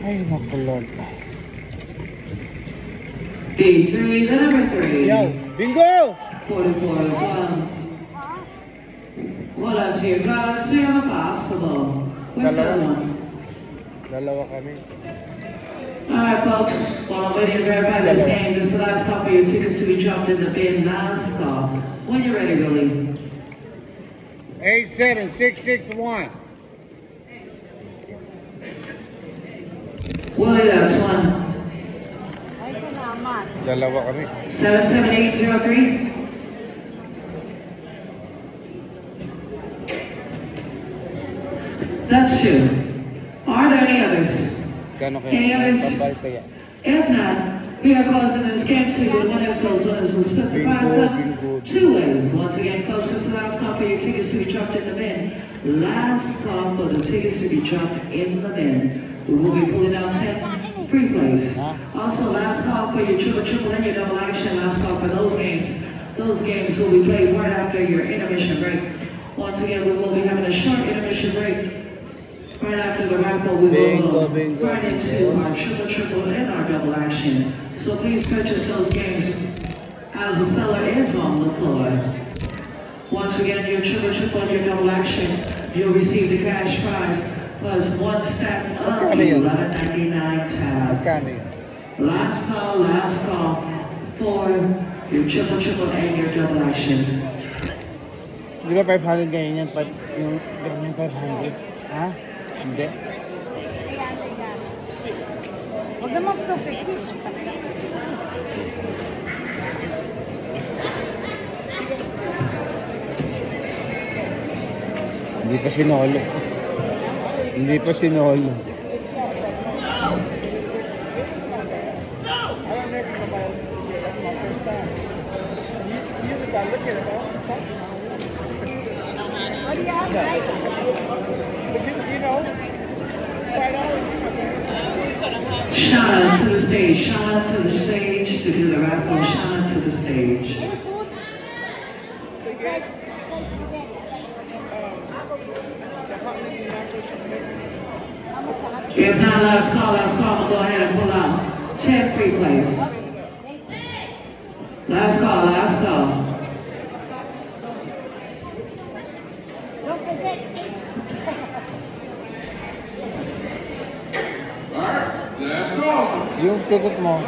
Ay, naku, Lord. B3, the number 3. Yo, bingo! 44 as well. Wala siya, Galaxy on the possible. Where's that one? Dalawa kami. Alright folks, while I'm waiting to verify this game, this is the last call for your tickets to be dropped in the bin. Last call. When you're ready, Billy. 87661. Willie, that's one. Dalawa kami. 77803. That's two. Are there any others? Any others? If not, we are closing this game to the winners. Those winners will split the prize up two ways. Once again, folks, this is the last call for your tickets to be dropped in the bin. Last call for the tickets to be dropped in the bin. We will be pulling out 10 free plays. Also, last call for your triple and your double action. Last call for those games. Those games will be played right after your intermission break. Once again, we will be having a short intermission break. Right after the raffle, we will go right into our triple and our double action. So please purchase those games as the seller is on the floor. Once again, your triple and your double action, you'll receive the cash prize plus one stack of $11.99 tabs. Last call for your triple and your double action. Di ba 500 ganyan yan? Yung ganyan 500? Ha? Hindi? Huwag naman tupik. Hindi pa sinolo. Hindi pa sinolo. What do you have, right? Shout out to the stage, shout out to the stage to do the raffle, shout out to the stage. If not last call, we'll go ahead and pull out 10 free plays. Last call. Don't forget. Yung ticket mo.